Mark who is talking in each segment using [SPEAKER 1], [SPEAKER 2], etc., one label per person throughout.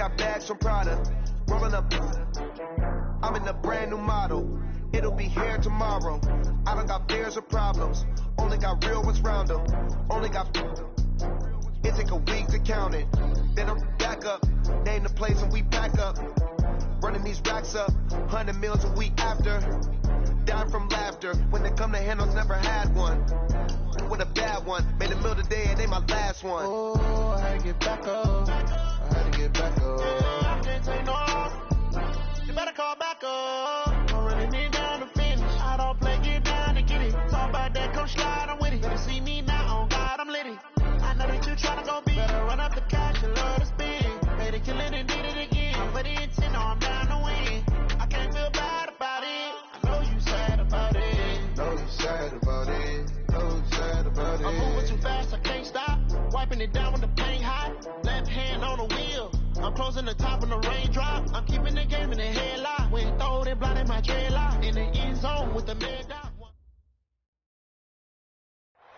[SPEAKER 1] got bags from Prada. Rolling up, I'm in a brand new model. It'll be here tomorrow. I don't got fears or problems. Only got real ones round them. Only got. It take a week to count it. Then I'm back up. Name the place and we pack up. Running these racks up. 100 meals a week after. Dying from laughter. When they come to handles, never had one. With a bad one. Made a meal today and ain't my last one. Oh, I had to get back up. I had to get back up. I can't take no off. You better call back up. Don't really need down to finish. I don't play, get down to get it. Talk about that, come slide, I'm with it. Better see me now, on God, I'm litty. I know that you tryna go big. Better run up the cash, you love to spin. Made it kill it and did it again. I'm for the intent, no, I'm down to win. I can't feel bad about it. I know you sad about it. Know you sad about it. Know you sad about it. I'm moving too fast, I can't stop. Wiping it down when the paint hot. Left hand on the wheel. I'm closing the top when the raindrop. I'm keeping the game in the headlock. When throw it, blinding my dreadlock. In the end zone with the mid dot.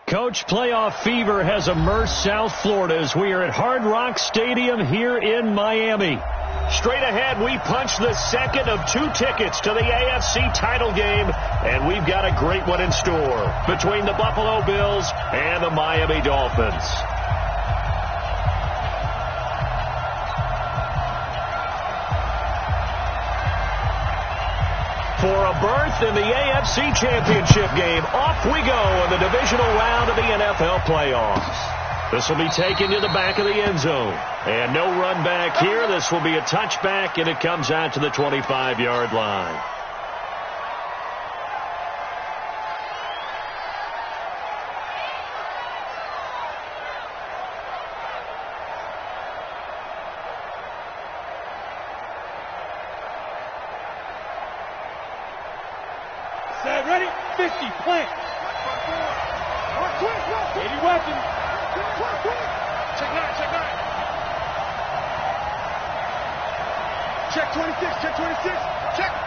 [SPEAKER 2] Coach, playoff fever has immersed South Florida as we are at Hard Rock Stadium here in Miami. Straight ahead, we punch the second of 2 tickets to the AFC title game, and we've got a great one in store between the Buffalo Bills and the Miami Dolphins. For a berth in the AFC Championship game, off we go in the divisional round of the NFL playoffs. This will be taken to the back of the end zone. And no run back here. This will be a touchback, and it comes out to the 25-yard line.
[SPEAKER 3] Set, ready, 50, plant. 80 weapons. Check 9, check 9. Check 26, check 26.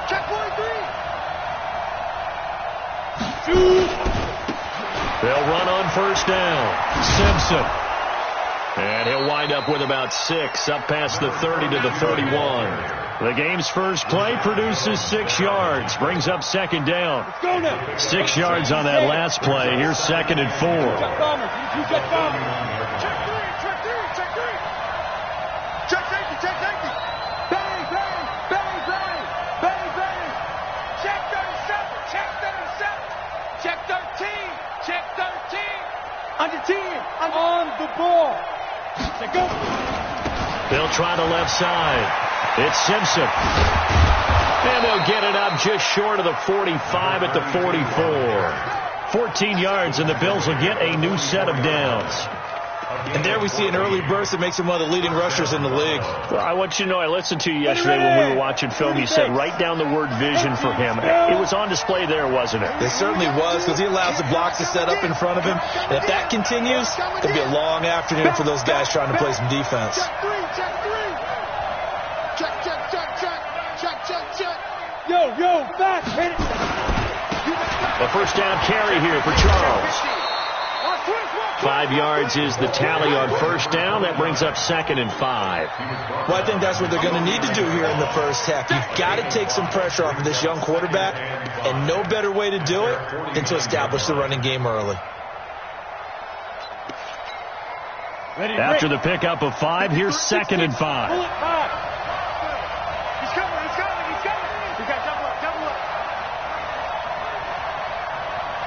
[SPEAKER 3] Check 43. Shoot.
[SPEAKER 2] They'll run on first down. Simpson. And he'll wind up with about 6, up past the 30 to the 31. The game's first play produces 6 yards, brings up second down. 6 yards on that last play. Here's 2nd and 4.
[SPEAKER 3] Check bombers. Check bombers. Check 3, check 3, check 3. Check safety, check safety. Bang, bang, bang, bang, bang, bang. Check 37, check 37. Check 13, check 13. Under 10, on the ball. Check go.
[SPEAKER 2] They'll try the left side. It's Simpson. And they'll get it up just short of the 45 at the 44. 14 yards, and the Bills will get a new set of downs.
[SPEAKER 4] And there we see an early burst that makes him one of the leading rushers in the league.
[SPEAKER 2] Well, I want you to know, I listened to you yesterday when we were watching film. You said write down the word vision for him. It was on display there, wasn't it?
[SPEAKER 4] It certainly was, because he allows the blocks to set up in front of him. And if that continues, it'll be a long afternoon for those guys trying to play some defense.
[SPEAKER 3] Check. Yo, back, hit it.
[SPEAKER 2] A first down carry here for Charles. 5 yards is the tally on first down. That brings up 2nd and 5.
[SPEAKER 4] Well, I think that's what they're going to need to do here in the first half. You've got to take some pressure off of this young quarterback, and no better way to do it than to establish the running game early.
[SPEAKER 2] After the pickup of 5, here's 2nd and 5.
[SPEAKER 3] He's coming. You got double up.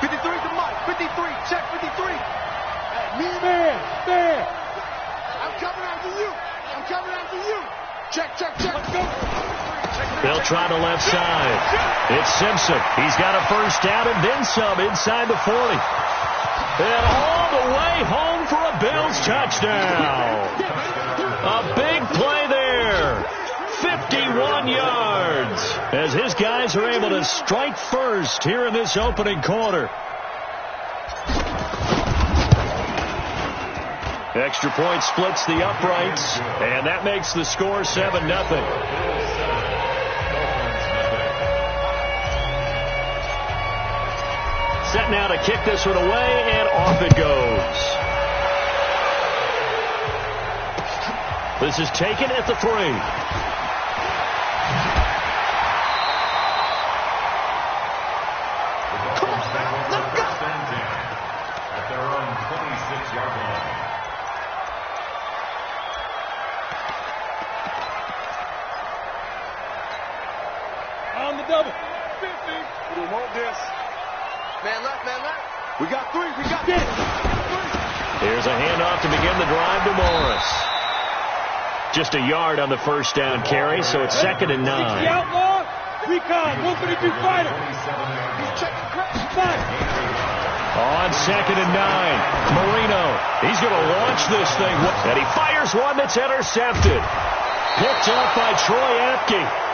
[SPEAKER 3] 53 to Mike. 53. Check 53. Man. I'm coming after you. Check. Let's go.
[SPEAKER 2] They'll try the left side. It's Simpson. He's got a first down and then some inside the 40. And all the way home for a Bills touchdown. A big play there. 51 yards. As his guys are able to strike first here in this opening quarter. Extra point splits the uprights, and that makes the score 7-0. Set now to kick this one away, and off it goes. The This is taken at the 3.
[SPEAKER 3] At their own 26-yard line.
[SPEAKER 5] On the double. 50. We want this.
[SPEAKER 1] Man left, man left.
[SPEAKER 5] We got 3. We got this.
[SPEAKER 2] Here's a handoff to begin the drive to Morris. Just a yard on the first down carry, so it's 2nd and 9.
[SPEAKER 5] The outlaw. Recon. 132 fighter.
[SPEAKER 1] He's checking crash.
[SPEAKER 5] 5.
[SPEAKER 2] On 2nd and 9. Marino. He's going to launch this thing. And he fires one that's intercepted. Picked up by Troy Apke.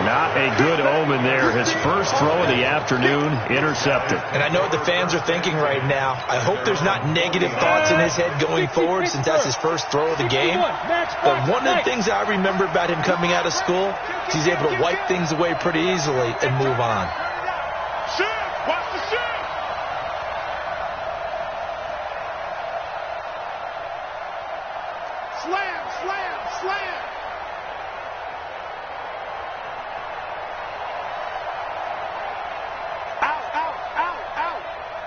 [SPEAKER 2] Not a good omen there. His first throw of the afternoon, intercepted.
[SPEAKER 4] And I know what the fans are thinking right now. I hope there's not negative thoughts in his head going forward since that's his first throw of the game. But one of the things I remember about him coming out of school is he's able to wipe things away pretty easily and move on.
[SPEAKER 5] Shift. Watch the shift. Slam, slam, slam.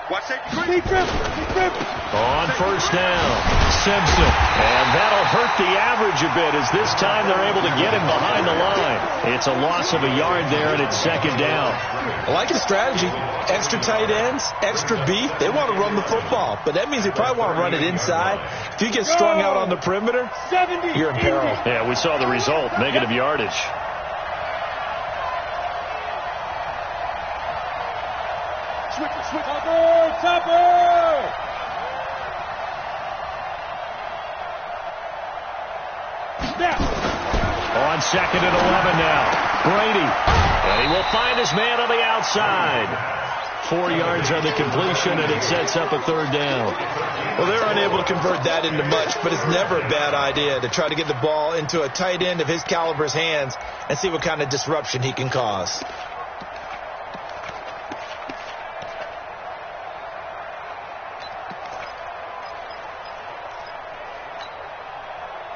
[SPEAKER 3] Watch safety creep.
[SPEAKER 2] On first down, Simpson. And that'll hurt the average a bit as this time they're able to get him behind the line. It's a loss of a yard there, and it's 2nd down.
[SPEAKER 4] I like his strategy. Extra tight ends, extra beef. They want to run the football, but that means they probably want to run it inside. If you get strung out on the perimeter, you're in peril.
[SPEAKER 2] Yeah, we saw the result, negative yardage.
[SPEAKER 5] Switch. Topper. Snap.
[SPEAKER 2] On 2nd and 11 now. Brady. And he will find his man on the outside. 4 yards on the completion, and it sets up a 3rd down.
[SPEAKER 4] Well, they're unable to convert that into much, but it's never a bad idea to try to get the ball into a tight end of his caliber's hands and see what kind of disruption he can cause.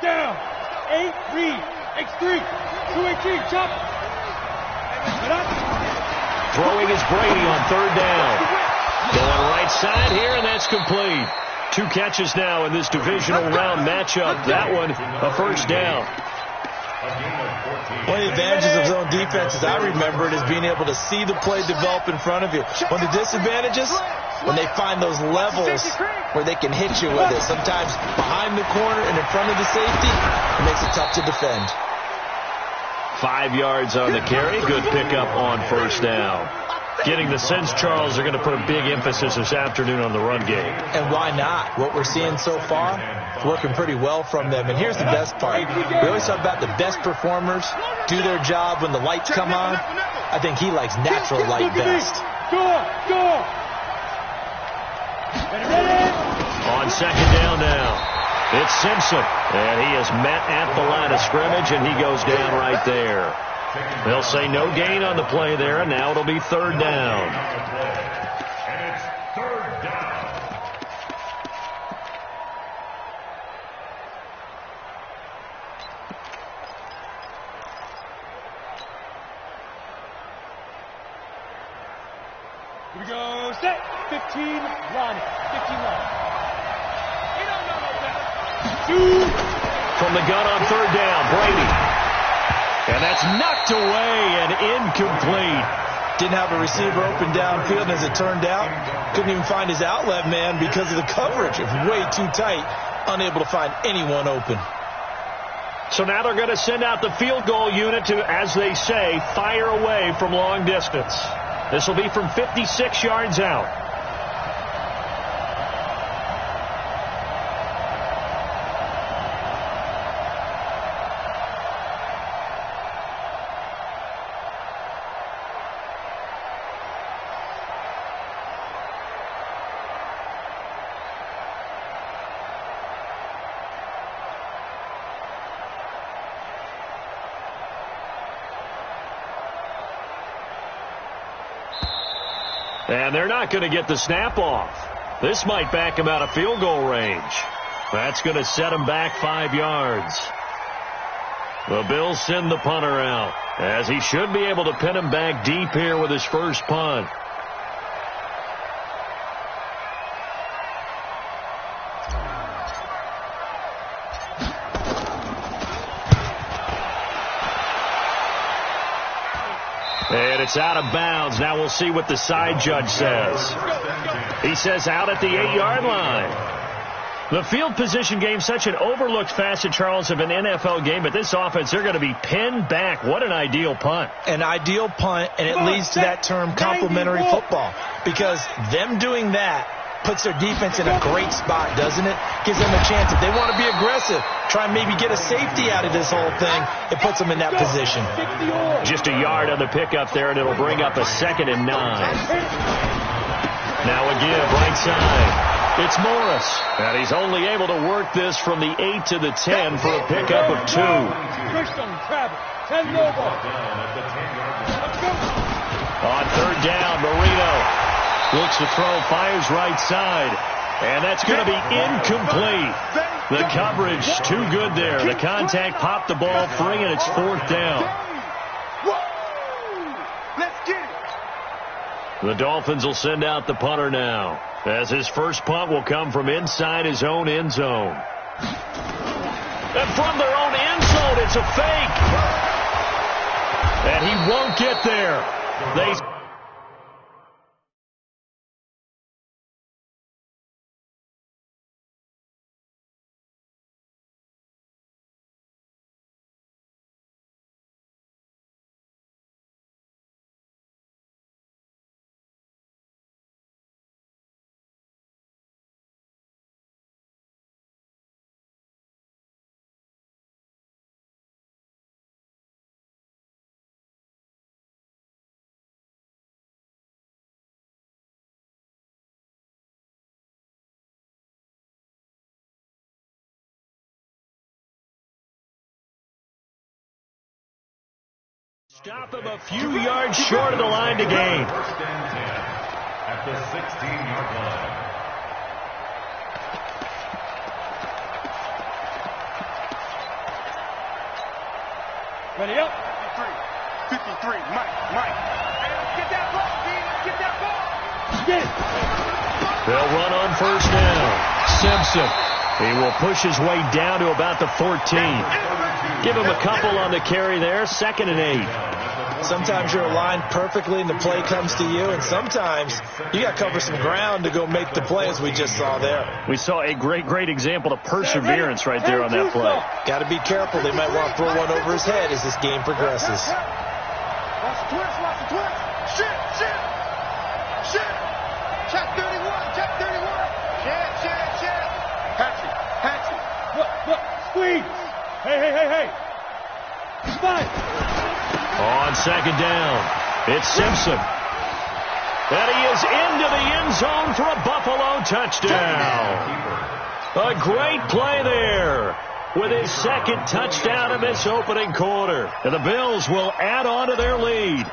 [SPEAKER 5] Down. 8 read. X3. 2-18. Chop.
[SPEAKER 2] Throwing is Brady on 3rd down. Going right side here, and that's complete. 2 catches now in this divisional round matchup. That one, a first down.
[SPEAKER 4] One of the advantages of zone defense, as I remember it, is being able to see the play develop in front of you. One of the disadvantages, when they find those levels where they can hit you with it. Sometimes behind the corner and in front of the safety, it makes it tough to defend.
[SPEAKER 2] 5 yards on the carry. Good pickup on first down. Getting the sense, Charles, they're going to put a big emphasis this afternoon on the run game.
[SPEAKER 4] And why not? What we're seeing so far, working pretty well from them. And here's the best part. We always talk about the best performers do their job when the lights come on. I think he likes natural light best.
[SPEAKER 2] On 2nd down now. It's Simpson, and he is met at the line of scrimmage, and he goes down right there. They'll say no gain on the play there, and now it'll be 3rd down.
[SPEAKER 3] And it's 3rd down.
[SPEAKER 5] Here we go. Set. 15 line. 15 line.
[SPEAKER 2] From the gun on 3rd down, Brady. And that's knocked away and incomplete.
[SPEAKER 4] Didn't have a receiver open downfield, and as it turned out, couldn't even find his outlet man because of the coverage. It was way too tight, unable to find anyone open.
[SPEAKER 2] So now they're going to send out the field goal unit to, as they say, fire away from long distance. This will be from 56 yards out. And they're not going to get the snap off. This might back him out of field goal range. That's going to set him back 5 yards. The Bills send the punter out, as he should be able to pin him back deep here with his first punt. And it's out of bounds. Now we'll see what the side judge says. He says out at the 8-yard line. The field position game, such an overlooked facet, Charles, of an NFL game. But this offense, they're going to be pinned back. What an ideal punt.
[SPEAKER 4] An ideal punt, and it leads to that term complementary football. Because them doing that puts their defense in a great spot, doesn't it? Gives them a chance. If they want to be aggressive, try and maybe get a safety out of this whole thing, it puts them in that position.
[SPEAKER 2] Just a yard on the pickup there, and it'll bring up a 2nd and 9. Now a give, right side. It's Morris, and he's only able to work this from the 8 to the 10 for a pickup of 2. On 3rd down, Marino looks to throw, fires right side, and that's going to be incomplete. The coverage too good there. The contact popped the ball free, and it's 4th down. The Dolphins will send out the punter now, as his first punt will come from inside his own end zone. And from their own end zone, it's a fake. And he won't get there. Stop him a few yards short of the line to gain.
[SPEAKER 6] First and 10 at the 16-yard line.
[SPEAKER 5] Ready up.
[SPEAKER 3] 53, Mike. Get that ball, Dean. Get that ball.
[SPEAKER 5] Get it.
[SPEAKER 2] They'll run on 1st down. Simpson. He will push his way down to about the 14. Give him a couple on the carry there. 2nd and 8.
[SPEAKER 4] Sometimes you're aligned perfectly and the play comes to you, and sometimes you got to cover some ground to go make the play, as we just saw there.
[SPEAKER 2] We saw a great example of perseverance right there on that play.
[SPEAKER 4] Got to be careful. They might want to throw one over his head as this game progresses.
[SPEAKER 3] Watch the twist. Shit. Check 31. Shit. Hatchet.
[SPEAKER 5] Look, squeeze. Hey. Spike.
[SPEAKER 2] On 2nd down, it's Simpson. And he is into the end zone for a Buffalo touchdown. A great play there with his 2nd touchdown of this opening quarter. And the Bills will add on to their lead.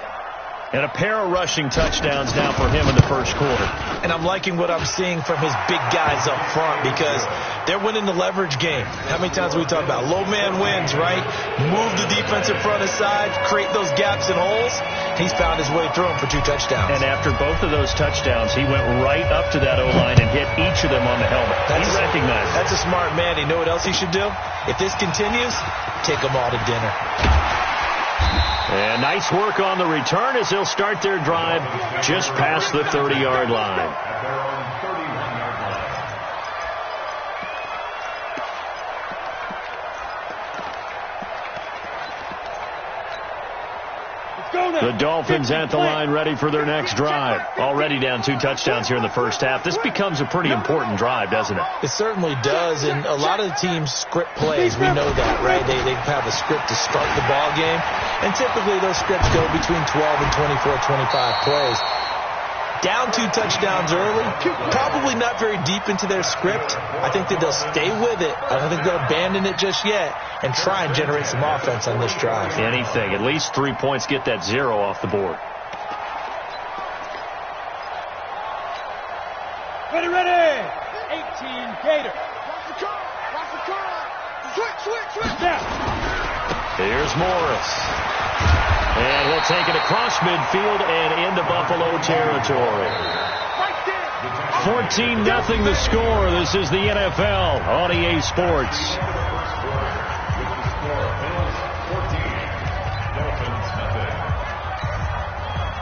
[SPEAKER 2] And a pair of rushing touchdowns now for him in the first quarter.
[SPEAKER 4] And I'm liking what I'm seeing from his big guys up front, because they're winning the leverage game. How many times have we talked about low man wins, right? Move the defensive front aside, create those gaps and holes. He's found his way through them for 2 touchdowns.
[SPEAKER 2] And after both of those touchdowns, he went right up to that O-line and hit each of them on the helmet. He recognized it.
[SPEAKER 4] That's a smart man. You know what else he should do? If this continues, take them all to dinner.
[SPEAKER 2] And nice work on the return as they'll start their drive just past the 30-yard line. The Dolphins at the line ready for their next drive. Already down 2 touchdowns here in the first half. This becomes a pretty important drive, doesn't it?
[SPEAKER 4] It certainly does, and a lot of the teams script plays. We know that, right? They have a script to start the ball game, and typically those scripts go between 12 and 24, 25 plays. Down 2 touchdowns early, probably not very deep into their script. I think that they'll stay with it. I don't think they'll abandon it just yet and try and generate some offense on this drive.
[SPEAKER 2] Anything. At least 3 points, get that 0 off the board.
[SPEAKER 5] Ready. 18 Gator.
[SPEAKER 3] Watch the curl. Switch.
[SPEAKER 5] Now.
[SPEAKER 2] Here's Morris. And he'll take it across midfield and into Buffalo territory. 14-0 the score. This is the NFL on EA Sports.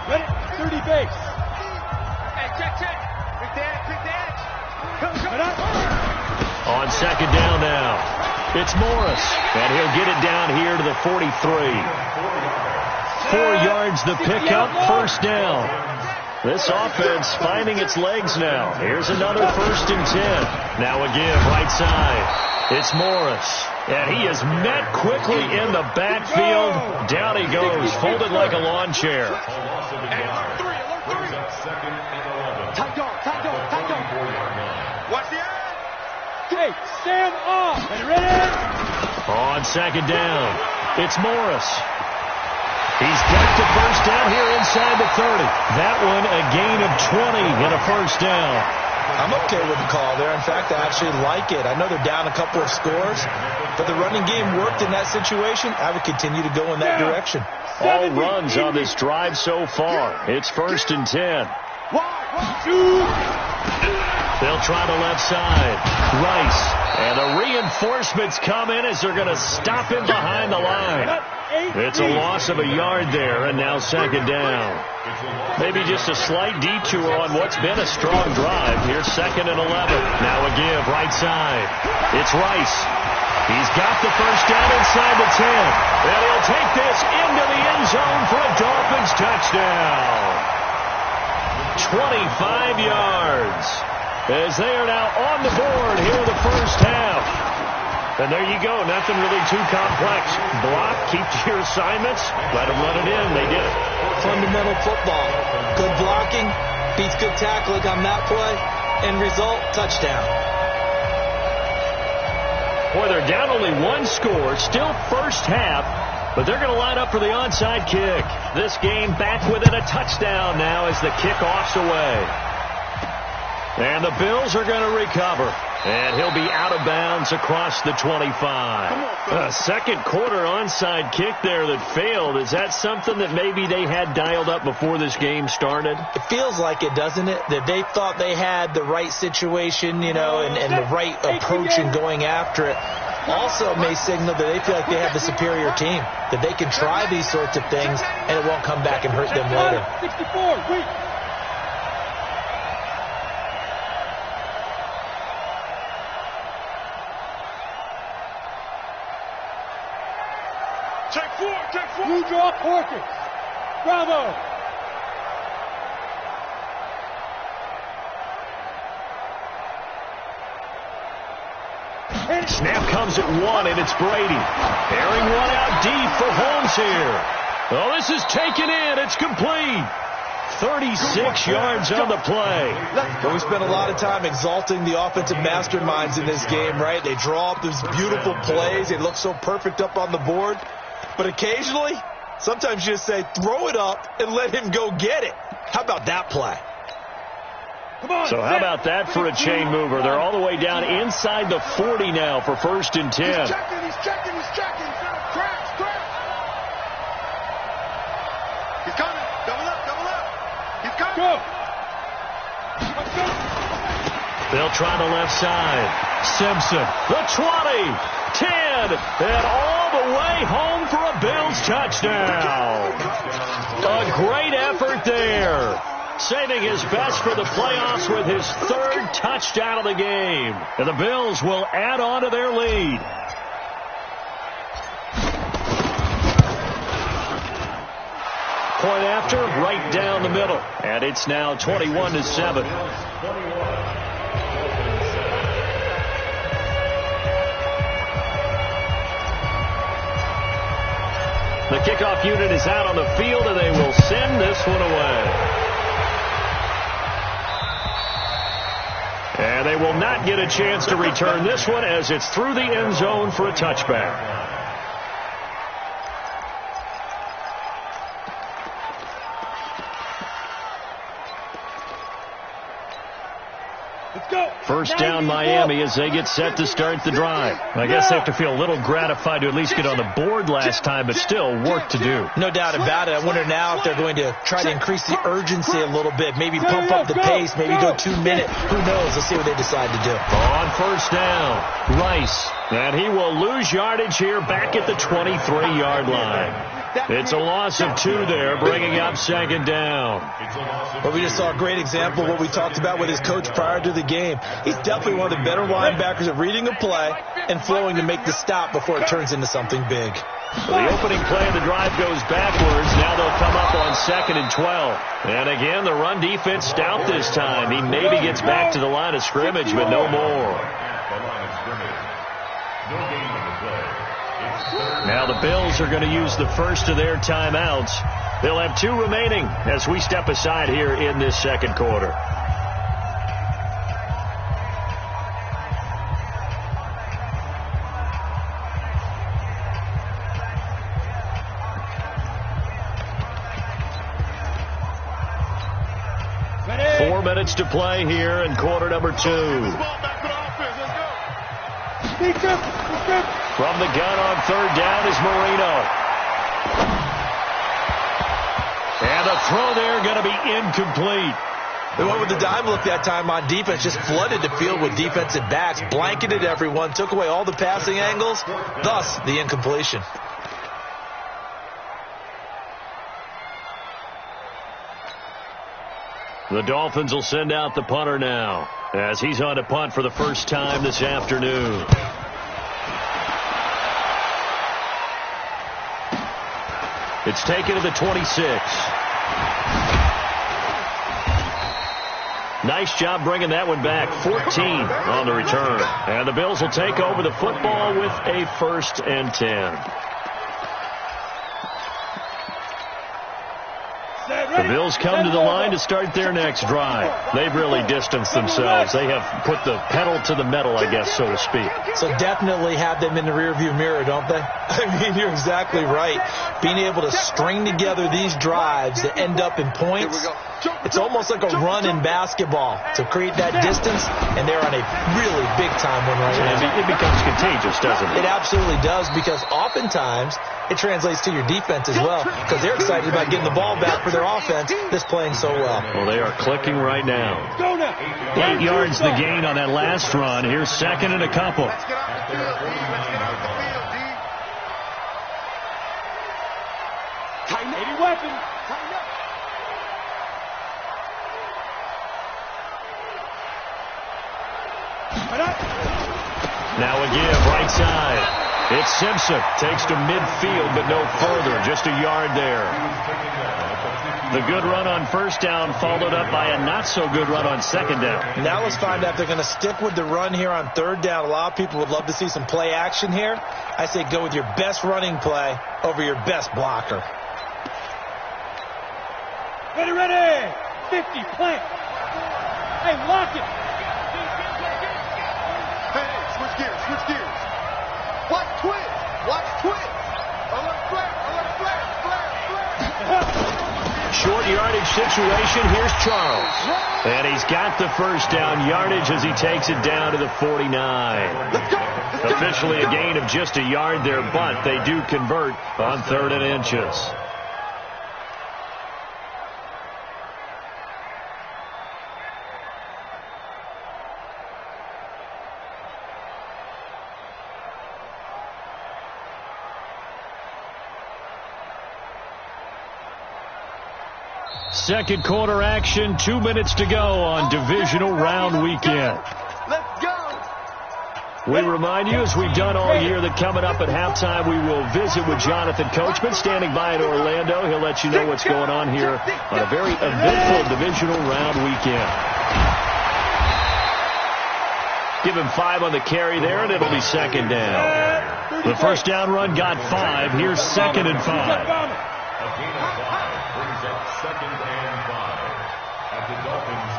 [SPEAKER 5] Ready? 30 base.
[SPEAKER 3] Hey, check. Pick the edge. Come on.
[SPEAKER 2] On second down now, it's Morris, and he'll get it down here to the 43. 4 yards the pickup, first down. This offense finding its legs now. Here's another 1st and 10. Now a give, right side. It's Morris, and he is met quickly in the backfield. Down he goes, folded like a lawn chair.
[SPEAKER 3] Alert 3. Tight dog. Watch the edge.
[SPEAKER 5] Okay, stand off. And ready?
[SPEAKER 2] On second down, it's Morris. He's got the first down here inside the 30. That one a gain of 20 and a first down.
[SPEAKER 4] I'm okay with the call there. In fact, I actually like it. I know they're down a couple of scores, but the running game worked in that situation. I would continue to go in that direction.
[SPEAKER 2] All runs on this drive so far. It's 1st and 10. They'll try the left side. Rice. And the reinforcements come in as they're going to stop him behind the line. It's a loss of a yard there, and now second down. Maybe just a slight detour on what's been a strong drive. Here's 2nd and 11. Now a give, right side. It's Rice. He's got the first down inside the 10. And he'll take this into the end zone for a Dolphins touchdown. 25 yards. As they are now on the board here in the first half. And there you go. Nothing really too complex. Block, keep to your assignments, let them run it in. They did it.
[SPEAKER 4] Fundamental football. Good blocking beats good tackling on that play. End result, touchdown.
[SPEAKER 2] Boy, they're down only 1 score. Still first half. But they're going to line up for the onside kick. This game back within a touchdown now as the kickoff's away. And the Bills are going to recover. And he'll be out of bounds across the 25. A second quarter onside kick there that failed. Is that something that maybe they had dialed up before this game started?
[SPEAKER 4] It feels like it, doesn't it? That they thought they had the right situation, and the right approach in going after it. Also may signal that they feel like they have the superior team, that they can try these sorts of things, and it won't come back and hurt them later.
[SPEAKER 5] 64, wait.
[SPEAKER 3] Check 4.
[SPEAKER 5] Blue draw Porkins. Bravo.
[SPEAKER 2] Snap comes at 1, and it's Brady. Airing one out deep for Holmes here. Oh, this is taken in. It's complete. 36 yards on the play.
[SPEAKER 4] But we spent a lot of time exalting the offensive masterminds in this game, right? They draw up these beautiful plays. They look so perfect up on the board. But occasionally, sometimes you just say, throw it up and let him go get it. How about that play?
[SPEAKER 2] So how about that for a chain mover? They're all the way down inside the 40 now for 1st and 10.
[SPEAKER 3] He's checking. Crash. He's coming. Double up. He's coming.
[SPEAKER 5] Go.
[SPEAKER 2] They'll try the left side. Simpson, the 20, 10, and all the way home for a Bills touchdown. A great effort there. Saving his best for the playoffs with his 3rd touchdown of the game. And the Bills will add on to their lead. Point after, right down the middle. And it's now 21-7. The kickoff unit is out on the field, and they will send this one away. And they will not get a chance to return this one as it's through the end zone for a touchback. First down Miami as they get set to start the drive. I guess they have to feel a little gratified to at least get on the board last time, but still work to do.
[SPEAKER 4] No doubt about it. I wonder now if they're going to try to increase the urgency a little bit, maybe pump up the pace, maybe go 2 minutes. Who knows? Let's see what they decide to do.
[SPEAKER 2] On first down, Rice. And he will lose yardage here back at the 23-yard line. It's a loss of 2 there, bringing up second down.
[SPEAKER 4] Well, we just saw a great example of what we talked about with his coach prior to the game. He's definitely one of the better linebackers at reading a play and flowing to make the stop before it turns into something big.
[SPEAKER 2] The opening play of the drive goes backwards. Now they'll come up on 2nd and 12. And again, the run defense stout this time. He maybe gets back to the line of scrimmage, but no more. Now the Bills are going to use the first of their timeouts. They'll have 2 remaining as we step aside here in this second quarter.
[SPEAKER 5] Ready?
[SPEAKER 2] 4 minutes to play here in quarter number 2. From the gun on third down is Marino. And the throw there going to be incomplete.
[SPEAKER 4] They went with the dime look that time on defense, just flooded the field with defensive backs, blanketed everyone, took away all the passing angles, thus the incompletion.
[SPEAKER 2] The Dolphins will send out the punter now as he's on to punt for the first time this afternoon. It's taken to the 26. Nice job bringing that one back. 14 on the return. And the Bills will take over the football with a 1st and 10. The Bills come to the line to start their next drive. They've really distanced themselves. They have put the pedal to the metal, I guess, so to speak.
[SPEAKER 4] So definitely have them in the rearview mirror, don't they? I mean, you're exactly right. Being able to string together these drives that end up in points, it's almost like a run in basketball to create that distance, and they're on a really big-time one right now.
[SPEAKER 2] It becomes contagious, doesn't it?
[SPEAKER 4] It absolutely does, because oftentimes it translates to your defense as well, because they're excited about getting the ball back for their offense that's playing so well.
[SPEAKER 2] Well, they are clicking right now. 8 yards the gain on that last run. Here's 2nd and a couple.
[SPEAKER 3] Let's get off the field, D. Let's get off the field, D. Tighten up.
[SPEAKER 5] 80 weapon.
[SPEAKER 3] Tighten up.
[SPEAKER 2] Now a give, right side. It's Simpson. Takes to midfield, but no further. Just a yard there. The good run on first down followed up by a not-so-good run on second down.
[SPEAKER 4] Now let's find out if they're going to stick with the run here on third down. A lot of people would love to see some play action here. I say go with your best running play over your best blocker.
[SPEAKER 5] Ready, ready. 50, plant. Hey, lock it.
[SPEAKER 3] Hey, switch gears, switch gears. Watch twist, watch twist. Alert flare, alert flare, flare, flare.
[SPEAKER 2] Short yardage situation. Here's Charles. And he's got the first down yardage as he takes it down to the 49.
[SPEAKER 3] Let's go. Let's go.
[SPEAKER 2] Officially a gain of just a yard there, but they do convert on 3rd and inches. Second quarter action, 2 minutes to go on divisional round weekend.
[SPEAKER 3] Let's go.
[SPEAKER 2] We remind you, as we've done all year, that coming up at halftime, we will visit with Jonathan Coachman, standing by in Orlando. He'll let you know what's going on here on a very eventful divisional round weekend. Give him 5 on the carry there, and it'll be second down. The first down run got 5. Here's 2nd and 5.
[SPEAKER 6] A gain of 5 brings up 2nd and 5 at the Dolphins'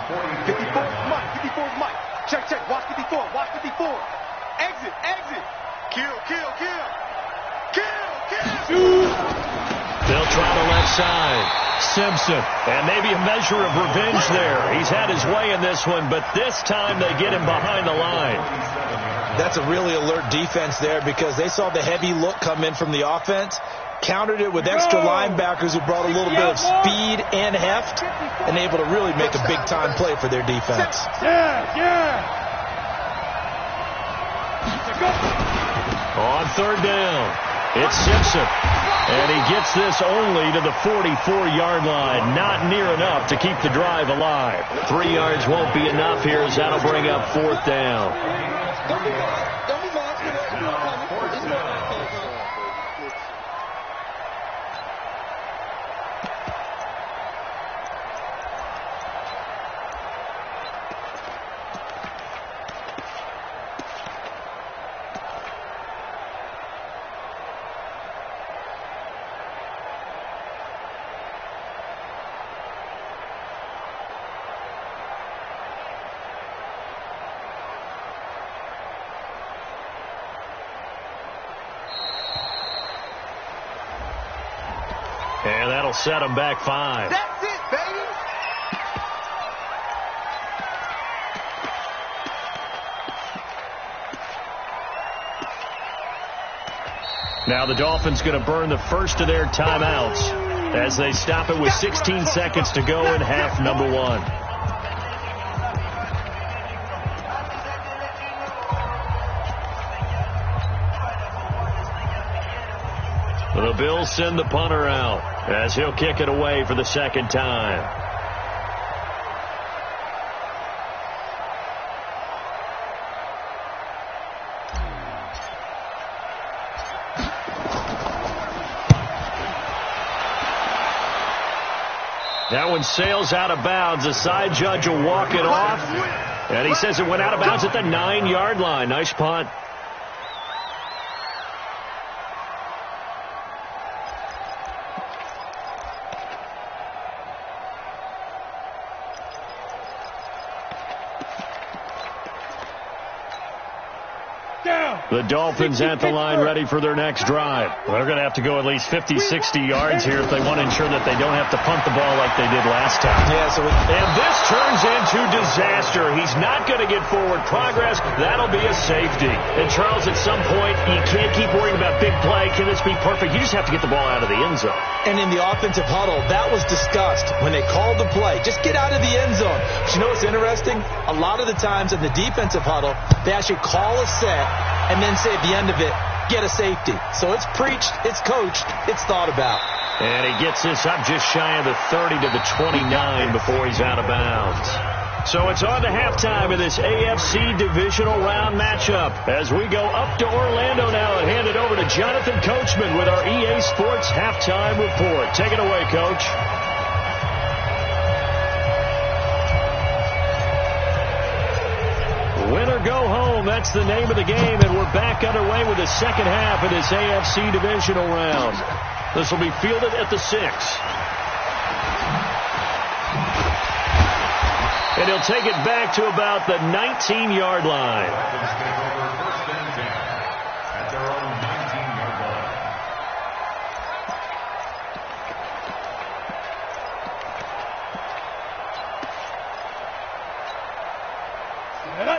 [SPEAKER 3] 54 Mike, 54 Mike. Check, check. Watch 54, watch 54. Exit, exit. Kill, kill, kill. Kill, kill.
[SPEAKER 2] They'll They'll try the left side. Simpson, and maybe a measure of revenge there. He's had his way in this one, but this time they get him behind the line.
[SPEAKER 4] That's a really alert defense there because they saw the heavy look come in from the offense, countered it with extra linebackers who brought a little bit of speed and heft, and able to really make a big-time play for their defense.
[SPEAKER 2] On third down, it's Simpson. And he gets this only to the 44-yard line. Not near enough to keep the drive alive. 3 yards won't be enough here as that'll bring up fourth down. And that'll set them back 5.
[SPEAKER 1] That's it, baby.
[SPEAKER 2] Now the Dolphins going to burn the first of their timeouts as they stop it with 16 seconds to go in half number 1. The Bills send the punter out as he'll kick it away for the second time. That one sails out of bounds. The side judge will walk it off. And he says it went out of bounds at the 9-yard line. Nice punt. The Dolphins at the line ready for their next drive. They're going to have to go at least 50, 60 yards here if they want to ensure that they don't have to punt the ball like they did last time. And this turns into disaster. He's not going to get forward progress. That'll be a safety. And, Charles, at some point, you can't keep worrying about big play. Can this be perfect? You just have to get the ball out of the end zone.
[SPEAKER 4] And in the offensive huddle, that was discussed when they called the play. Just get out of the end zone. But you know what's interesting? A lot of the times in the defensive huddle, they actually call a set and then say at the end of it, get a safety. So it's preached, it's coached, it's thought about.
[SPEAKER 2] And he gets this up just shy of the 30 to the 29 before he's out of bounds. So it's on to halftime of this AFC divisional round matchup as we go up to Orlando now and hand it over to Jonathan Coachman with our EA Sports halftime report. Take it away, Coach. Win or go home, that's the name of the game, and we're back underway with the second half of this AFC divisional round. This will be fielded at the 6. And he'll take it back to about the 19-yard line.
[SPEAKER 6] At their own 19-yard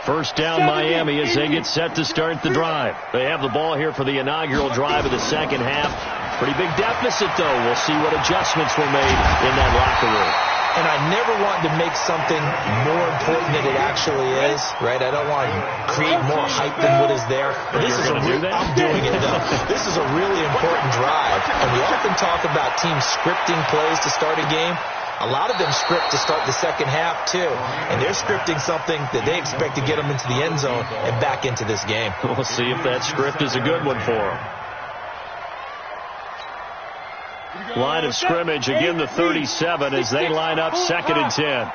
[SPEAKER 6] line.
[SPEAKER 2] First down Miami as they get set to start the drive. They have the ball here for the inaugural drive of the second half. Pretty big deficit, though. We'll see what adjustments were made in that locker room.
[SPEAKER 4] And I never want to make something more important than it actually is, right? I don't want to create more hype than what is there. But this is I'm doing it, though. This is a really important drive. And we often talk about teams scripting plays to start a game. A lot of them script to start the second half, too. And they're scripting something that they expect to get them into the end zone and back into this game.
[SPEAKER 2] We'll see if that script is a good one for them. Line of scrimmage, again the 37 as they line up 2nd and 10.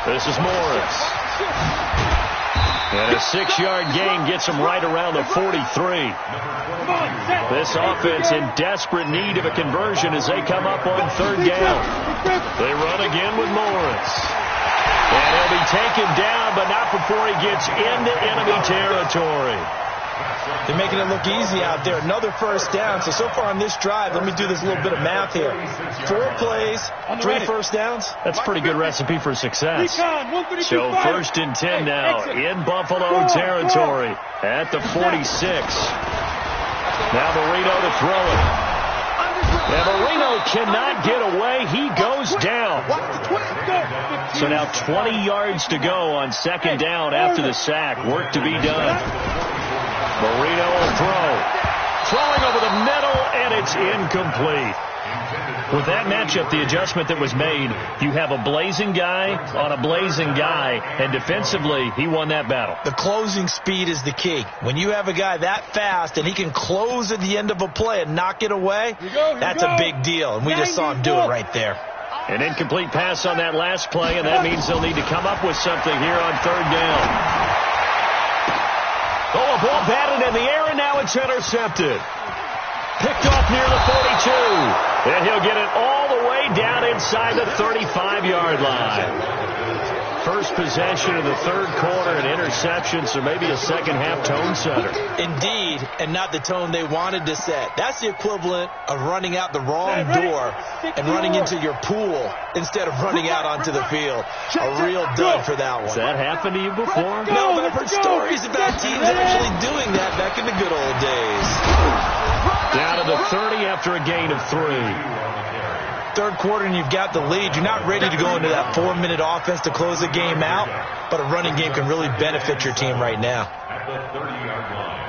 [SPEAKER 2] This is Morris. And a 6-yard gain gets him right around the 43. This offense in desperate need of a conversion as they come up on 3rd down. They run again with Morris. And he'll be taken down, but not before he gets into enemy territory.
[SPEAKER 4] They're making it look easy out there. Another first down. So far on this drive, let me do this little bit of math here. 4 plays, 3 first downs.
[SPEAKER 2] That's a pretty good recipe for success. So 1st and 10 now in Buffalo territory at the 46. Now Marino to throw it. And Marino cannot get away. He goes down. So now 20 yards to go on 2nd down after the sack. Work to be done. Marino will throw. Throwing over the middle, and it's incomplete. With that matchup, the adjustment that was made, you have a blazing guy on a blazing guy, and defensively, he won that battle.
[SPEAKER 4] The closing speed is the key. When you have a guy that fast and he can close at the end of a play and knock it away, that's a big deal, and we just saw him do it right there.
[SPEAKER 2] An incomplete pass on that last play, and that means they'll need to come up with something here on 3rd down. Oh, a ball batted in the air, and now it's intercepted. Picked off near the 42. And he'll get it all the way down inside the 35-yard line. First possession of the 3rd quarter, an interception, so maybe a second-half tone setter.
[SPEAKER 4] Indeed, and not the tone they wanted to set. That's the equivalent of running out the wrong door and running into your pool instead of running out onto the field. A real dud for that one.
[SPEAKER 2] Has that happened to you before?
[SPEAKER 4] No, but I've heard stories about teams actually doing that back in the good old days.
[SPEAKER 2] Down to the 30 after a gain of 3.
[SPEAKER 4] 3rd quarter and you've got the lead. You're not ready to go into that 4-minute offense to close the game out, but a running game can really benefit your team right now.
[SPEAKER 6] At the 30-yard line.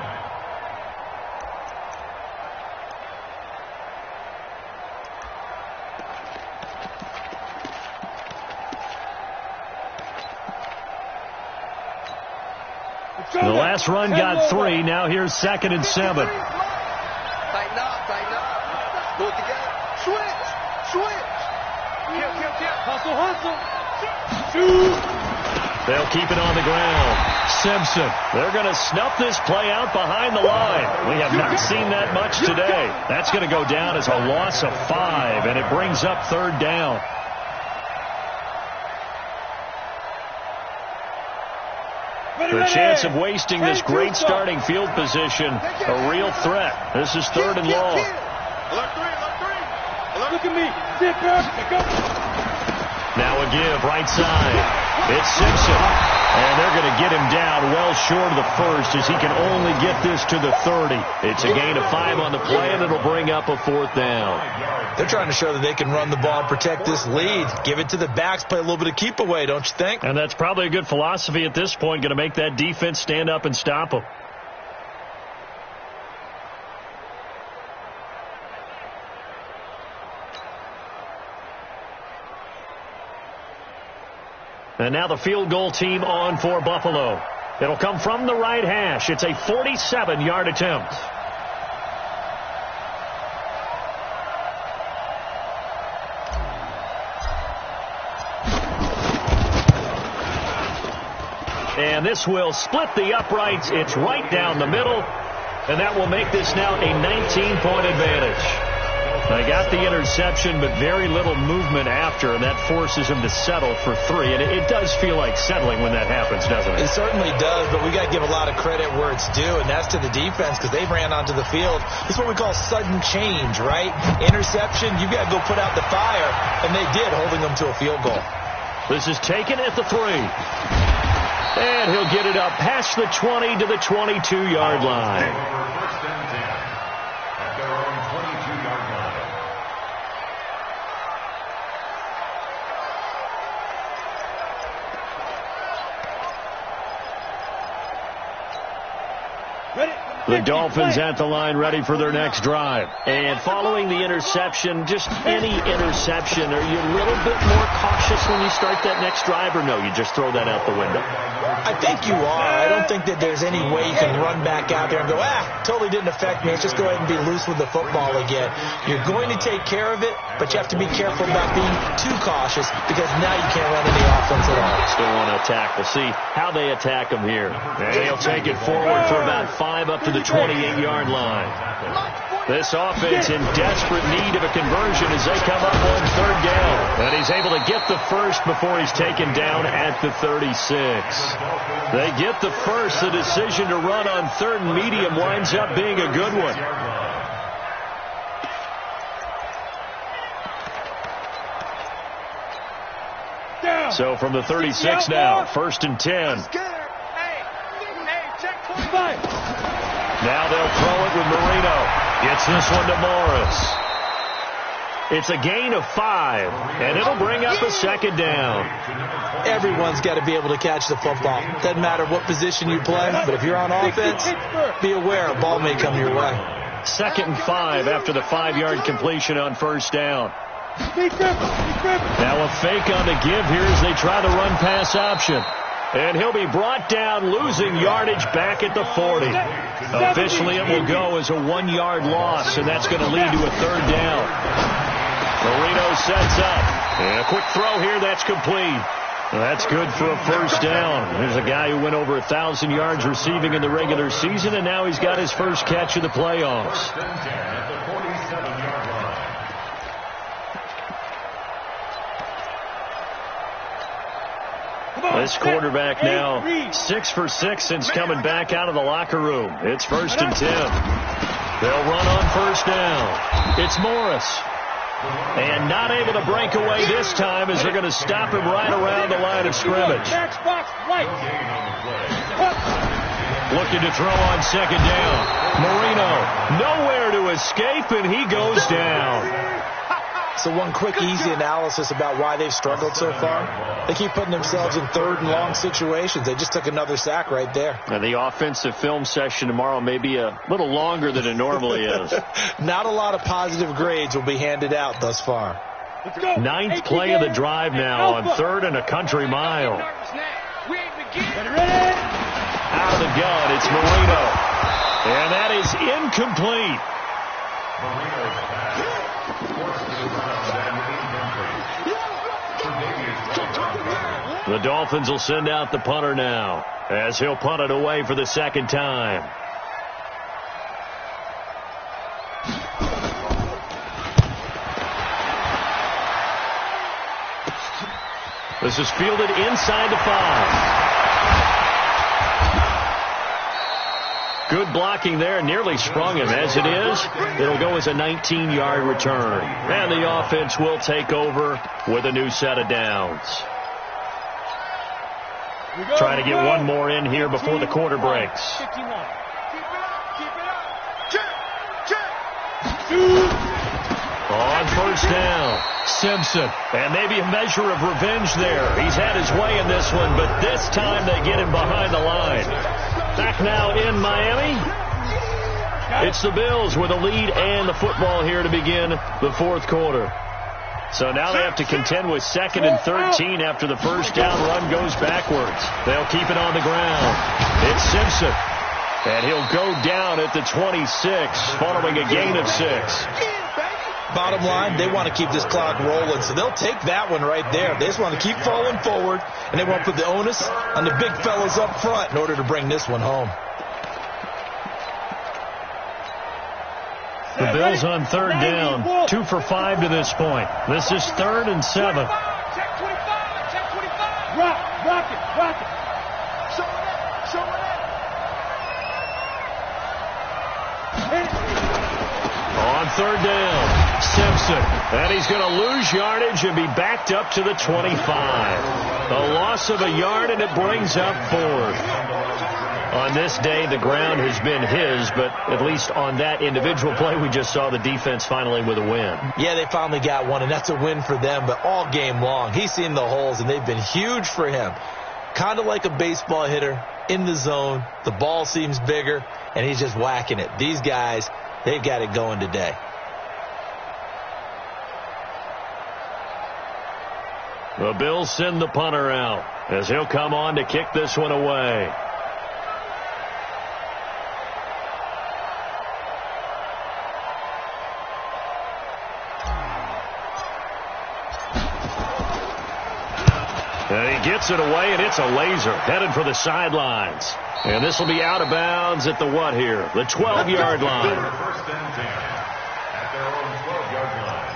[SPEAKER 2] The last run got 3. Now here's 2nd and 7.
[SPEAKER 3] Tighten up. Go together. Switch. Hustle.
[SPEAKER 2] They'll keep it on the ground. Simpson. They're going to snuff this play out behind the line. We have not seen that much today. That's going to go down as a loss of 5, and it brings up 3rd down. The chance of wasting this great starting field position, a real threat. This is 3rd and long.
[SPEAKER 5] Look at me. Sit back.
[SPEAKER 2] Now a give, right side. It's Simpson. And they're going to get him down well short of the 1st as he can only get this to the 30. It's a gain of 5 on the play, and it'll bring up a 4th down.
[SPEAKER 4] They're trying to show that they can run the ball and protect this lead. Give it to the backs, play a little bit of keep away, don't you think?
[SPEAKER 2] And that's probably a good philosophy at this point, going to make that defense stand up and stop them. And now the field goal team on for Buffalo. It'll come from the right hash. It's a 47-yard attempt. And this will split the uprights. It's right down the middle. And that will make this now a 19-point advantage. They got the interception, but very little movement after, and that forces him to settle for 3. And it does feel like settling when that happens, doesn't it?
[SPEAKER 4] It certainly does, but we got to give a lot of credit where it's due, and that's to the defense because they ran onto the field. This is what we call sudden change, right? Interception, you've got to go put out the fire, and they did, holding them to a field goal.
[SPEAKER 2] This is taken at the 3. And he'll get it up past the 20 to the 22-yard line.
[SPEAKER 6] First and 10 at their own 22-yard line.
[SPEAKER 2] The Dolphins at the line ready for their next drive. And following the interception, just any interception, are you a little bit more cautious when you start that next drive, or no, you just throw that out the window?
[SPEAKER 4] I think you are. I don't think that there's any way you can run back out there and go, totally didn't affect me. Let's just go ahead and be loose with the football again. You're going to take care of it, but you have to be careful about being too cautious because now you can't run any offense at all.
[SPEAKER 2] Still want to attack. We'll see how they attack them here. And they'll take it forward for about 5 up to the 28-yard line. This offense in desperate need of a conversion as they come up on third down. And he's able to get the first before he's taken down at the 36. They get the first. The decision to run on third and medium winds up being a good one. So from the 36 now, 1st and 10. Now they'll throw it with Marino. Gets this one to Morris. It's a gain of 5, and it'll bring up a 2nd down.
[SPEAKER 4] Everyone's got to be able to catch the football. Doesn't matter what position you play, but if you're on offense, be aware a ball may come your way.
[SPEAKER 2] 2nd and 5 after the 5-yard completion on 1st down. Now a fake on the give here as they try the run-pass option. And he'll be brought down, losing yardage back at the 40. Officially, it will go as a 1-yard loss, and that's going to lead to a 3rd down. Marino sets up. And a quick throw here, that's complete. That's good for a 1st down. There's a guy who went over 1,000 yards receiving in the regular season, and now he's got his first catch of the playoffs. This quarterback now 6 for 6 since coming back out of the locker room. It's 1st and 10. They'll run on 1st down. It's Morris. And not able to break away this time as they're going to stop him right around the line of scrimmage. Looking to throw on 2nd down. Marino nowhere to escape, and he goes down.
[SPEAKER 4] So one quick, easy analysis about why they've struggled so far. They keep putting themselves in 3rd and long situations. They just took another sack right there. And the offensive film session tomorrow may be a little longer than it normally is. Not a lot of positive grades will be handed out thus far.
[SPEAKER 2] 9th play of the drive now on 3rd and a country mile. Out of the gun, it's Marino. And that is incomplete. The Dolphins will send out the punter now as he'll punt it away for the 2nd time. This is fielded inside the 5. Good blocking there, nearly sprung him. As it is, it'll go as a 19-yard return. And the offense will take over with a new set of downs. Trying to get one more in here before the quarter breaks. On 1st down, Simpson. And maybe a measure of revenge there. He's had his way in this one, but this time they get him behind the line. Back now in Miami. It's the Bills with a lead and the football here to begin the 4th quarter. So now they have to contend with 2nd and 13 after the 1st down run goes backwards. They'll keep it on the ground. It's Simpson. And he'll go down at the 26 following a gain of 6.
[SPEAKER 4] Bottom line, they want to keep this clock rolling, so they'll take that one right there. They just want to keep falling forward, and they want to put the onus on the big fellas up front in order to bring this one home.
[SPEAKER 2] The Bills on 3rd down, 2 for 5 to this point. This is 3rd and 7.
[SPEAKER 5] Rock it. Show it.
[SPEAKER 2] On 3rd down, Simpson. And he's going to lose yardage and be backed up to the 25. A loss of a yard, and it brings up 4th. On this day, the ground has been his, but at least on that individual play, we just saw the defense finally with a win.
[SPEAKER 4] Yeah, they finally got one, and that's a win for them, but all game long, he's seen the holes, and they've been huge for him. Kind of like a baseball hitter in the zone. The ball seems bigger, and he's just whacking it. These guys, they've got it going today.
[SPEAKER 2] The Bills send the punter out as he'll come on to kick this one away. And he Gets it away, and it's a laser. Headed for the sidelines. And this will be out of bounds at the what here? The 12-yard line.
[SPEAKER 6] First and 10 at their own 12-yard line.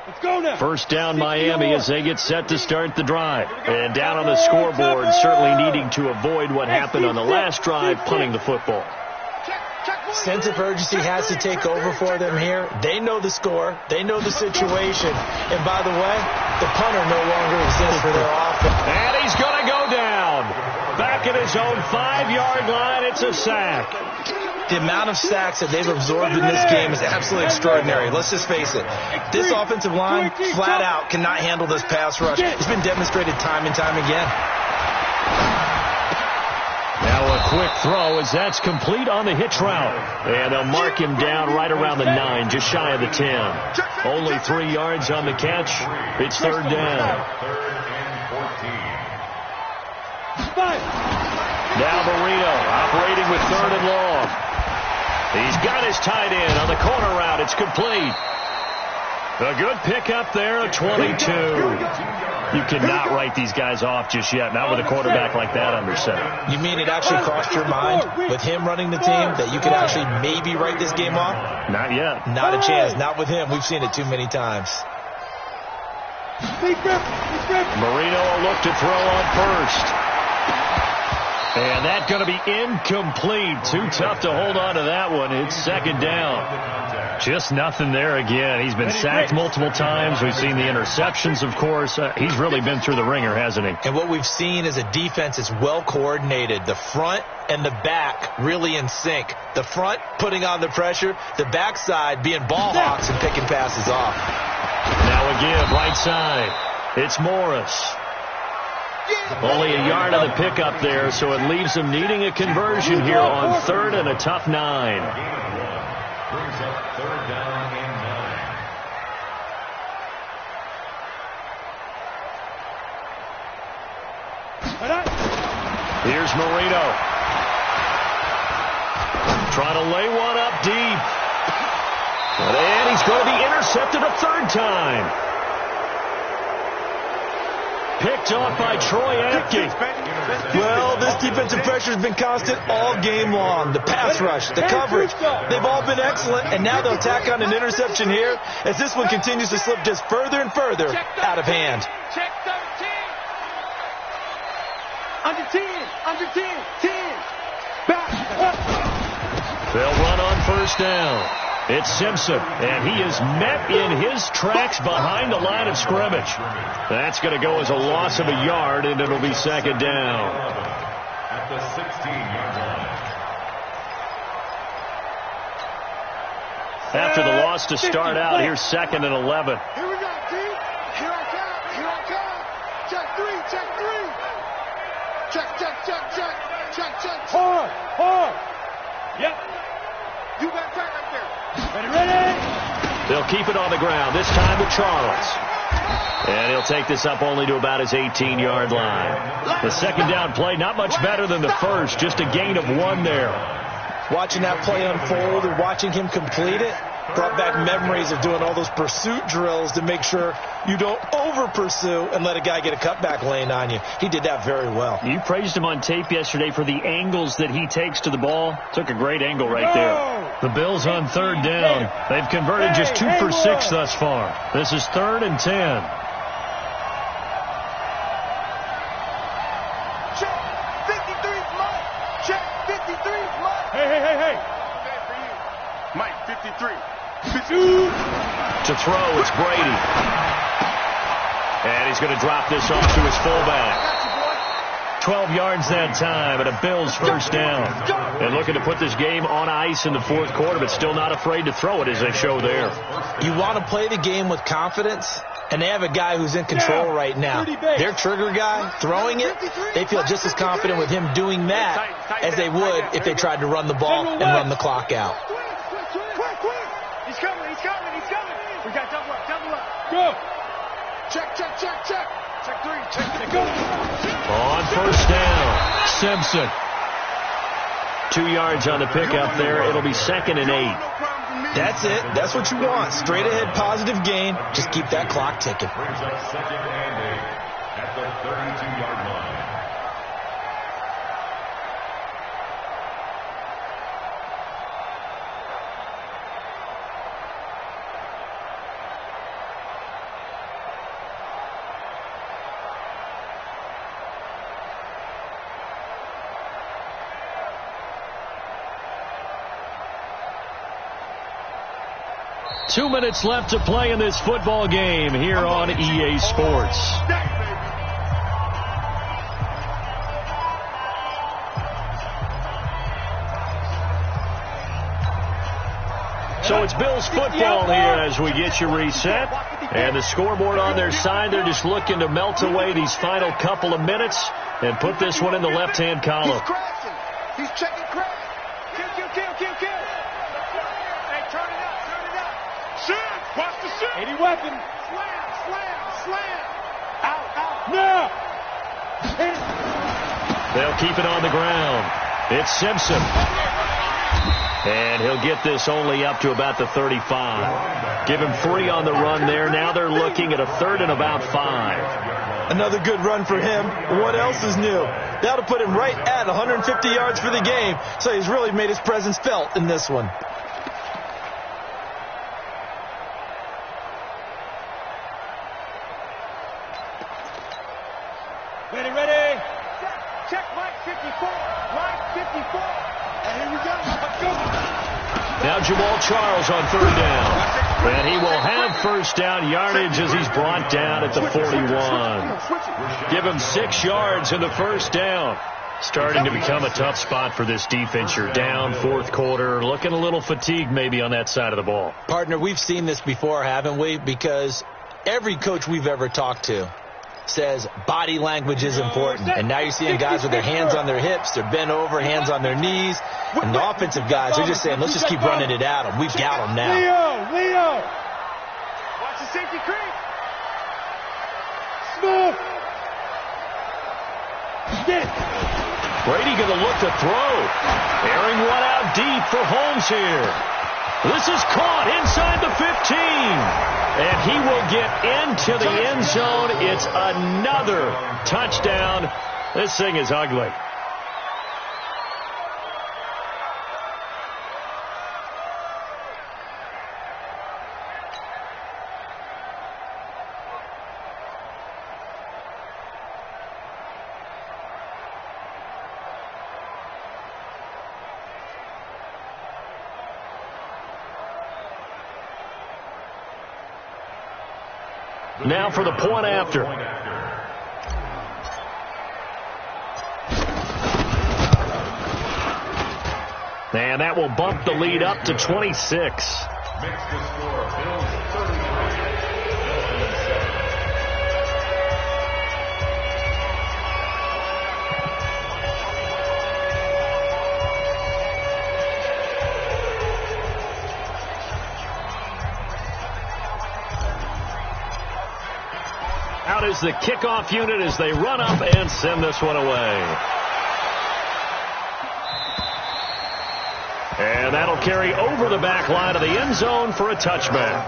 [SPEAKER 5] Let's go now.
[SPEAKER 2] First down Miami as they get set to start the drive. And down on the scoreboard, certainly needing to avoid what happened on the last drive, punting the football.
[SPEAKER 4] Sense of urgency has to take over for them here. They know the score. They know the situation. And by the way, the punter no longer exists for their offense.
[SPEAKER 2] And he's going to go down. Back at his own 5-yard line, it's a sack.
[SPEAKER 4] The amount of sacks that they've absorbed in this game is absolutely extraordinary. Let's just face it. This offensive line, flat out, cannot handle this pass rush. It's been demonstrated time and time again.
[SPEAKER 2] Now a quick throw as that's complete on the hitch route. And they'll mark him down right around the 9, just shy of the 10. Only 3 yards on the catch. It's third down.
[SPEAKER 6] Third and 14.
[SPEAKER 2] Now Marino operating with third and long. He's got his tight end on the corner route. It's complete. A good pickup there, a 22. You cannot write these guys off just yet, not with a quarterback like that under center.
[SPEAKER 4] You mean it actually crossed your mind with him running the team that you could actually maybe write this game off?
[SPEAKER 2] Not yet.
[SPEAKER 4] Not a chance. Not with him. We've seen it too many times.
[SPEAKER 2] Marino will look to throw on first. And that's going to be incomplete. Too tough to hold on to that one. It's second down. Just nothing there again. He's been sacked multiple times. We've seen the interceptions, of course. He's really been through the ringer, hasn't he?
[SPEAKER 4] And what we've seen is a defense that's well coordinated. The front and the back really in sync. The front putting on the pressure. The backside being ball hawks and picking passes off.
[SPEAKER 2] Now again, right side. It's Morris. Only a yard on the pickup there, so it leaves them needing a conversion here on third and a tough 9.
[SPEAKER 6] Brings up third down and 9.
[SPEAKER 2] Here's Marino. Trying to lay one up deep. And he's going to be intercepted a third time. Picked off by Troy Apke.
[SPEAKER 4] Well, this defensive pressure has been constant all game long. The pass rush, the coverage, they've all been excellent, and now they'll tack on an interception here as this one continues to slip just further and further out of hand.
[SPEAKER 3] Check 13. Under 10. Back.
[SPEAKER 2] They'll run on first down. It's Simpson, and he is met in his tracks behind the line of scrimmage. That's going to go as a loss of a yard, and it'll be second down.
[SPEAKER 6] At the 16-yard line.
[SPEAKER 2] After the loss to start out, here's second and 11.
[SPEAKER 3] Here we go, T. Here I come. Check 3. Check.
[SPEAKER 5] Hard. Yep.
[SPEAKER 3] You got track right there.
[SPEAKER 5] Ready.
[SPEAKER 2] They'll keep it on the ground, this time with Charles. And he'll take this up only to about his 18-yard line. The second down play, not much better than the first, just a gain of 1 there.
[SPEAKER 4] Watching that play unfold and watching him complete it brought back memories of doing all those pursuit drills to make sure you don't over-pursue and let a guy get a cutback lane on you. He did that very well.
[SPEAKER 2] You praised him on tape yesterday for the angles that he takes to the ball. Took a great angle right there. The Bills on third down. They've converted just 2 for 6 thus far. This is third and 10.
[SPEAKER 3] Check 53's Mike. Check 53's Mike.
[SPEAKER 5] Hey.
[SPEAKER 3] Okay for you. Mike 53.
[SPEAKER 2] To throw, it's Brady. And he's going to drop this off to his fullback. 12 yards that time, and a Bills first down. And looking to put this game on ice in the fourth quarter, but still not afraid to throw it as they show there.
[SPEAKER 4] You want to play the game with confidence, and they have a guy who's in control right now. Their trigger guy, throwing it, they feel just as confident with him doing that as they would if they tried to run the ball and run the clock out.
[SPEAKER 3] He's coming. We got double up.
[SPEAKER 5] Go.
[SPEAKER 3] Check. Check 3. Go.
[SPEAKER 2] On first down, Simpson. 2 yards on the pickup there. It'll be second and 8.
[SPEAKER 4] That's it. That's what you want. Straight ahead positive gain. Just keep that clock ticking.
[SPEAKER 6] Brings up second and 8 at the 32-yard line.
[SPEAKER 2] Two minutes left to play in this football game here on EA Sports. So it's Bills football here as we get you reset. And the scoreboard on their side, they're just looking to melt away these final couple of minutes and put this one in the left-hand column.
[SPEAKER 3] He's crashing. He's checking crash. Kill. Hey, turn it up. Shoot. Watch the shoot.
[SPEAKER 5] 80 weapon.
[SPEAKER 3] Slam. Out.
[SPEAKER 5] No.
[SPEAKER 2] They'll keep it on the ground. It's Simpson. And he'll get this only up to about the 35. Give him 3 on the run there. Now they're looking at a 3rd and about 5.
[SPEAKER 4] Another good run for him. What else is new? That'll put him right at 150 yards for the game. So he's really made his presence felt in this one.
[SPEAKER 5] Ready.
[SPEAKER 3] Check Mike 54. And here we go. Let's go.
[SPEAKER 2] Now Jamal Charles on 3rd down. And he will have first down yardage as he's brought down at the 41. Give him 6 yards in the first down. Starting to become a tough spot for this defense. You're down 4th quarter. Looking a little fatigued maybe on that side of the ball.
[SPEAKER 4] Partner, we've seen this before, haven't we? Because every coach we've ever talked to says body language is important. And now you're seeing guys with their hands on their hips, they're bent over, hands on their knees. And the offensive guys are just saying, let's just keep running it at them. We've got them now.
[SPEAKER 5] Leo.
[SPEAKER 3] Watch the safety creep.
[SPEAKER 5] Smooth. Get.
[SPEAKER 2] Brady going to look to throw. Airing one out deep for Holmes here. This is caught inside the 15. And he will get into the end zone. It's another touchdown. This thing is ugly. Now for the point after. And that will bump the lead up to 26.
[SPEAKER 6] Makes the score Bills 33, Dolphins 7.
[SPEAKER 2] Out is the kickoff unit as they run up and send this one away. And that'll carry over the back line of the end zone for a touchback.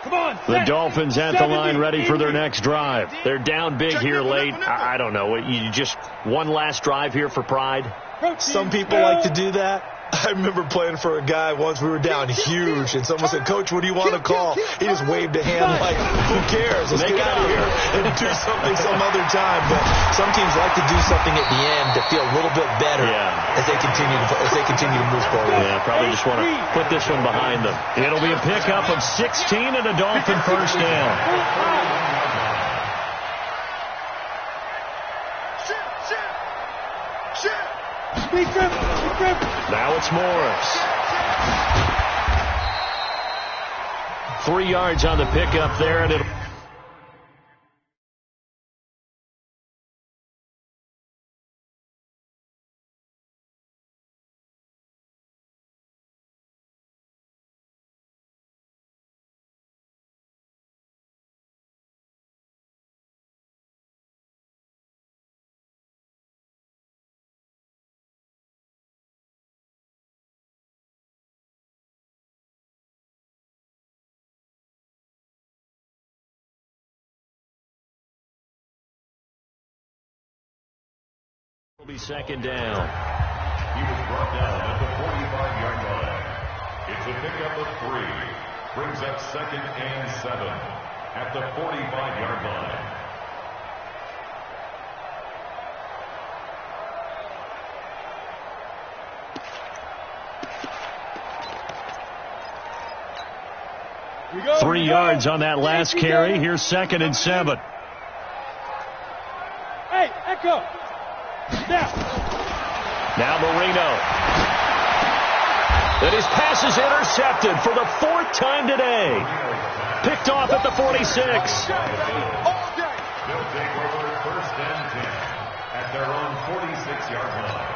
[SPEAKER 5] Come on.
[SPEAKER 2] The Dolphins at the line ready for their next drive. They're down big here late. I don't know. You just one last drive here for pride?
[SPEAKER 4] Some people like to do that. I remember playing for a guy once. We were down huge, and someone said, "Coach, what do you want to call?" He just waved a hand like, "Who cares? Let's get out of here and do something some other time." But some teams like to do something at the end to feel a little bit better as they continue to move forward.
[SPEAKER 2] Yeah, probably just want to put this one behind them. It'll be a pickup of 16 and a Dolphin first down. Now it's Morris. 3 yards on the pickup there, and it'll... It'll be second down.
[SPEAKER 6] He was brought down at the 45-yard line. It's a pickup of 3. Brings up 2nd and 7 at the 45-yard line.
[SPEAKER 5] We go.
[SPEAKER 2] 3 yards on that last carry. Here's 2nd and 7.
[SPEAKER 5] Hey, Echo.
[SPEAKER 2] Now Marino. And his pass is intercepted for the 4th time today. Picked off at the 46.
[SPEAKER 6] They'll take over 1st and 10 at their own 46-yard line.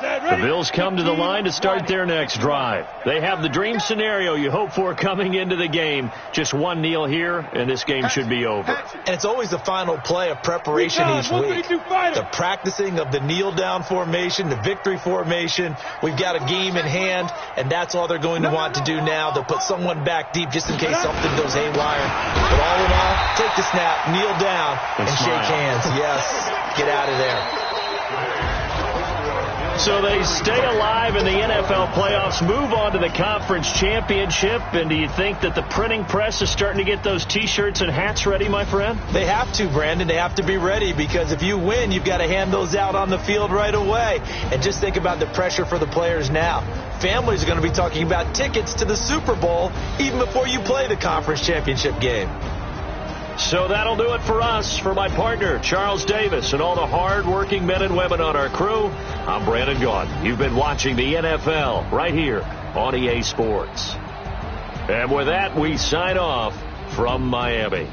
[SPEAKER 2] The Bills come to the line to start their next drive. They have the dream scenario you hope for coming into the game. Just one kneel here, and this game should be over.
[SPEAKER 4] And it's always the final play of preparation each week. The practicing of the kneel-down formation, the victory formation. We've got a game in hand, and that's all they're going to want to do now. They'll put someone back deep just in case something goes haywire. But all in all, take the snap, kneel down, and shake hands. Yes, get out of there.
[SPEAKER 2] So they stay alive in the NFL playoffs, move on to the conference championship, and do you think that the printing press is starting to get those T-shirts and hats ready, my friend?
[SPEAKER 4] They have to, Brandon. They have to be ready because if you win, you've got to hand those out on the field right away. And just think about the pressure for the players now. Families are going to be talking about tickets to the Super Bowl even before you play the conference championship game.
[SPEAKER 2] So that'll do it for us. For my partner, Charles Davis, and all the hard-working men and women on our crew, I'm Brandon Gaudin. You've been watching the NFL right here on EA Sports. And with that, we sign off from Miami.